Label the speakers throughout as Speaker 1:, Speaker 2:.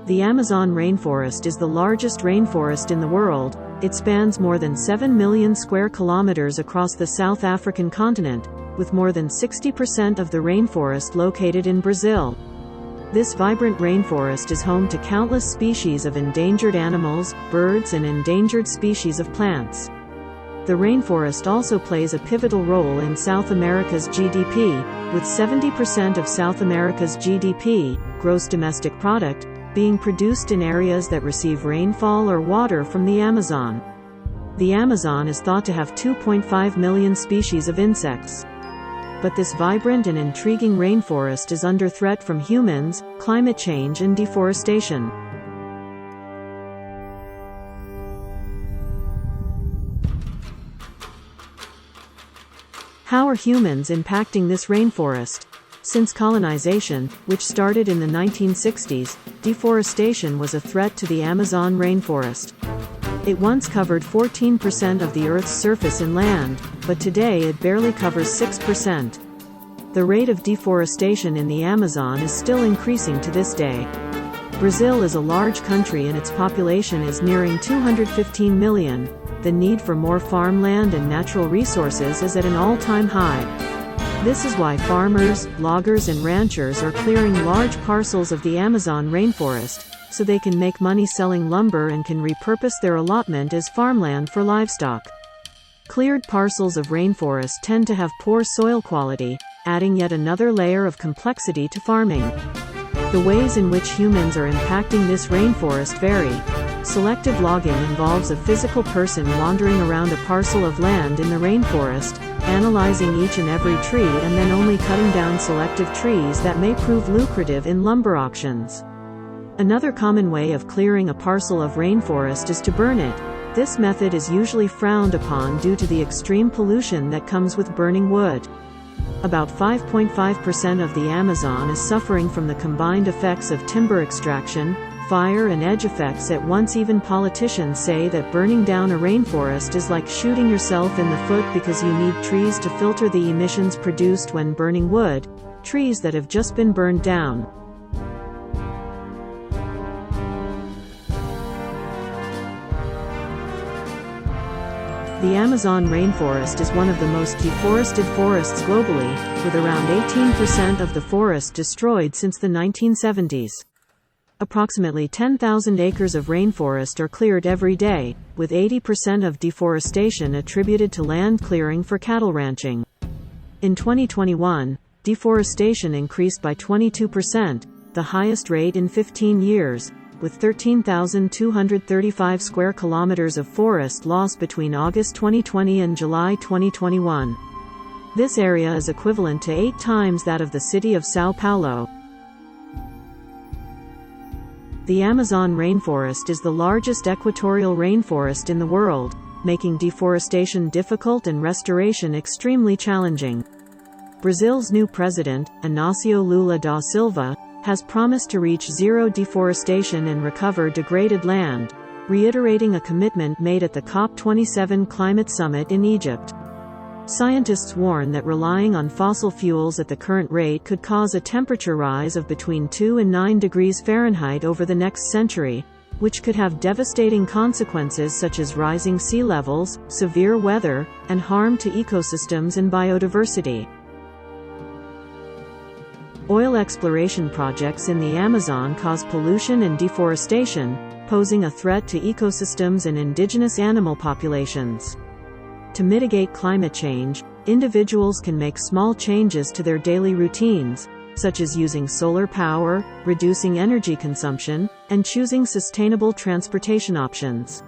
Speaker 1: The Amazon rainforest is the largest rainforest in the world. It spans more than 7 million square kilometers across the South African continent, with more than 60% of the rainforest located in Brazil. This vibrant rainforest is home to countless species of endangered animals, birds, and endangered species of plants. The rainforest also plays a pivotal role in South America's GDP, with 70% of South America's GDP, gross domestic product, being produced in areas that receive rainfall or water from the Amazon. The Amazon is thought to have 2.5 million species of insects. But this vibrant and intriguing rainforest is under threat from humans, climate change, and deforestation. How are humans impacting this rainforest? Since colonization, which started in the 1960s, deforestation was a threat to the Amazon rainforest. It once covered 14% of the Earth's surface and land, but today it barely covers 6%. The rate of deforestation in the Amazon is still increasing to this day. Brazil is a large country and its population is nearing 215 million. The need for more farmland and natural resources is at an all-time high. This is why farmers, loggers, and ranchers are clearing large parcels of the Amazon rainforest, so they can make money selling lumber and can repurpose their allotment as farmland for livestock. Cleared parcels of rainforest tend to have poor soil quality, adding yet another layer of complexity to farming. The ways in which humans are impacting this rainforest vary. Selective logging involves a physical person wandering around a parcel of land in the rainforest, analyzing each and every tree and then only cutting down selective trees that may prove lucrative in lumber auctions. Another common way of clearing a parcel of rainforest is to burn it. This method is usually frowned upon due to the extreme pollution that comes with burning wood. About 5.5% of the Amazon is suffering from the combined effects of timber extraction, fire, and edge effects at once. Even politicians say that burning down a rainforest is like shooting yourself in the foot because you need trees to filter the emissions produced when burning wood, trees that have just been burned down. The Amazon rainforest is one of the most deforested forests globally, with around 18% of the forest destroyed since the 1970s. Approximately 10,000 acres of rainforest are cleared every day, with 80% of deforestation attributed to land clearing for cattle ranching. In 2021, deforestation increased by 22%, the highest rate in 15 years, with 13,235 square kilometers of forest lost between August 2020 and July 2021. This area is equivalent to 8 times that of the city of São Paulo. The Amazon rainforest is the largest equatorial rainforest in the world, making deforestation difficult and restoration extremely challenging. Brazil's new president, Inácio Lula da Silva, has promised to reach zero deforestation and recover degraded land, reiterating a commitment made at the COP27 climate summit in Egypt. Scientists warn that relying on fossil fuels at the current rate could cause a temperature rise of between 2 and 9 degrees Fahrenheit over the next century, which could have devastating consequences such as rising sea levels, severe weather, and harm to ecosystems and biodiversity. Oil exploration projects in the Amazon cause pollution and deforestation, posing a threat to ecosystems and indigenous animal populations. To mitigate climate change, individuals can make small changes to their daily routines, such as using solar power, reducing energy consumption, and choosing sustainable transportation options.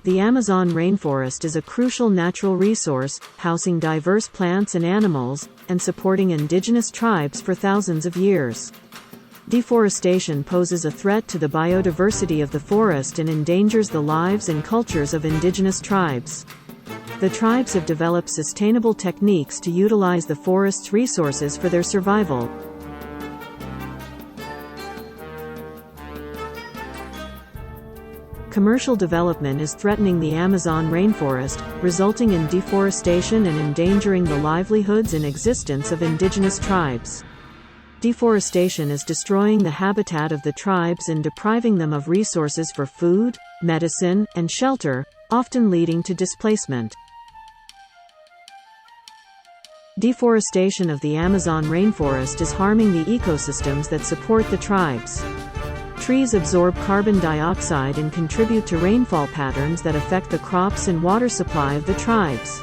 Speaker 1: The Amazon rainforest is a crucial natural resource, housing diverse plants and animals, and supporting indigenous tribes for thousands of years. Deforestation poses a threat to the biodiversity of the forest and endangers the lives and cultures of indigenous tribes. The tribes have developed sustainable techniques to utilize the forest's resources for their survival. Commercial development is threatening the Amazon rainforest, resulting in deforestation and endangering the livelihoods and existence of indigenous tribes. Deforestation is destroying the habitat of the tribes and depriving them of resources for food, medicine, and shelter, often leading to displacement. Deforestation of the Amazon rainforest is harming the ecosystems that support the tribes. Trees absorb carbon dioxide and contribute to rainfall patterns that affect the crops and water supply of the tribes.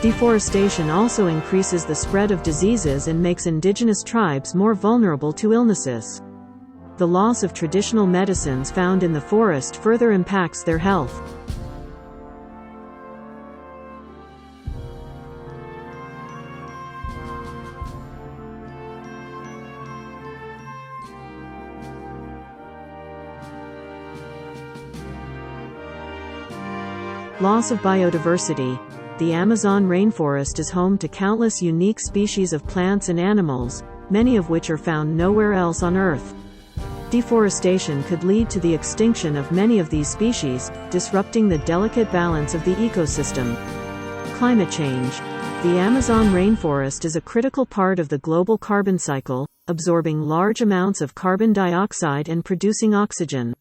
Speaker 1: Deforestation also increases the spread of diseases and makes indigenous tribes more vulnerable to illnesses. The loss of traditional medicines found in the forest further impacts their health. Loss of biodiversity. The Amazon rainforest is home to countless unique species of plants and animals, many of which are found nowhere else on Earth. Deforestation could lead to the extinction of many of these species, disrupting the delicate balance of the ecosystem. Climate change. The Amazon rainforest is a critical part of the global carbon cycle, absorbing large amounts of carbon dioxide and producing oxygen.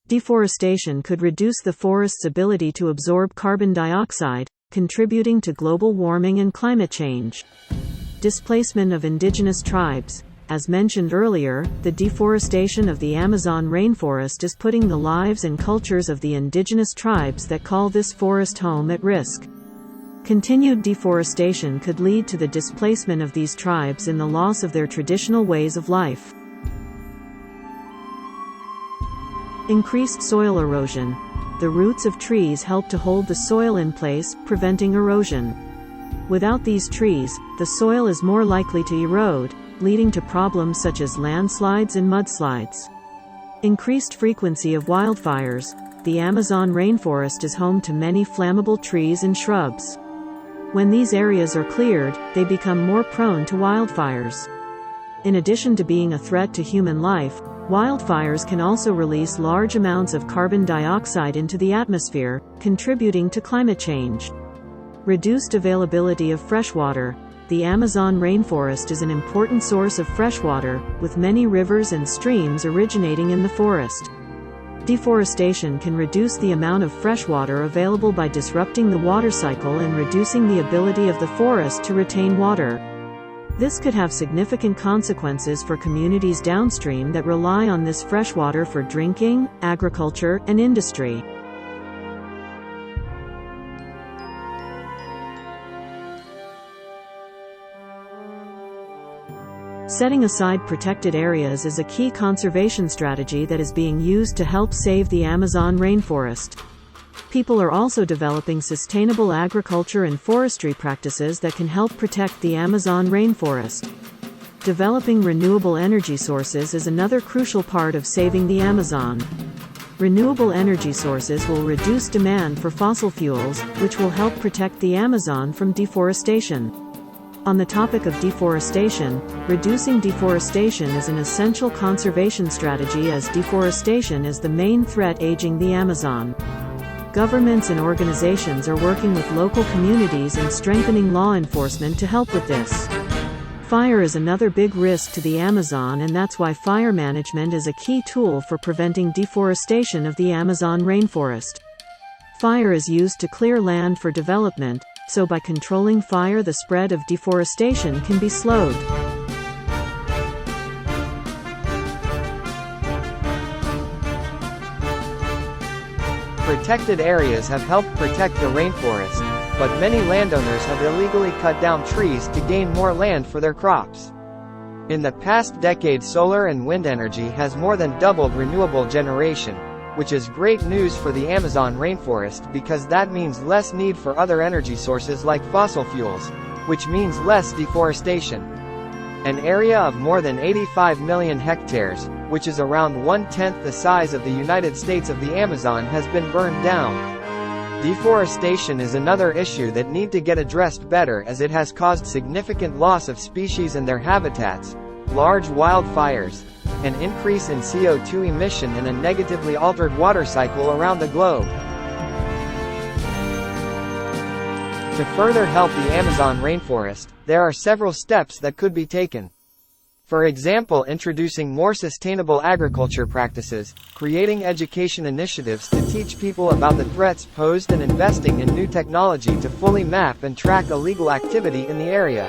Speaker 1: Deforestation could reduce the forest's ability to absorb carbon dioxide, contributing to global warming and climate change. Displacement of indigenous tribes. As mentioned earlier, the deforestation of the Amazon rainforest is putting the lives and cultures of the indigenous tribes that call this forest home at risk. Continued deforestation could lead to the displacement of these tribes and the loss of their traditional ways of life. Increased soil erosion. The roots of trees help to hold the soil in place, preventing erosion. Without these trees, the soil is more likely to erode, leading to problems such as landslides and mudslides. Increased frequency of wildfires. The Amazon rainforest is home to many flammable trees and shrubs. When these areas are cleared, they become more prone to wildfires. In addition to being a threat to human life, wildfires can also release large amounts of carbon dioxide into the atmosphere, contributing to climate change. Reduced availability of freshwater. The Amazon rainforest is an important source of freshwater, with many rivers and streams originating in the forest. Deforestation can reduce the amount of freshwater available by disrupting the water cycle and reducing the ability of the forest to retain water. This could have significant consequences for communities downstream that rely on this freshwater for drinking, agriculture, and industry. Setting aside protected areas is a key conservation strategy that is being used to help save the Amazon rainforest. People are also developing sustainable agriculture and forestry practices that can help protect the Amazon rainforest. Developing renewable energy sources is another crucial part of saving the Amazon. Renewable energy sources will reduce demand for fossil fuels, which will help protect the Amazon from deforestation. On the topic of deforestation, reducing deforestation is an essential conservation strategy as deforestation is the main threat aging the Amazon. Governments and organizations are working with local communities and strengthening law enforcement to help with this. Fire is another big risk to the Amazon, and that's why fire management is a key tool for preventing deforestation of the Amazon rainforest. Fire is used to clear land for development, so by controlling fire, the spread of deforestation can be slowed.
Speaker 2: Protected areas have helped protect the rainforest, but many landowners have illegally cut down trees to gain more land for their crops. In the past decade, solar and wind energy has more than doubled renewable generation, which is great news for the Amazon rainforest because that means less need for other energy sources like fossil fuels, which means less deforestation. An area of more than 85 million hectares, which is around 1/10 the size of the United States of the Amazon, has been burned down. Deforestation is another issue that need to get addressed better as it has caused significant loss of species and their habitats. Large wildfires. an increase in CO2 emission and a negatively altered water cycle around the globe. To further help the Amazon rainforest, there are several steps that could be taken. For example, introducing more sustainable agriculture practices, creating education initiatives to teach people about the threats posed, and investing in new technology to fully map and track illegal activity in the area.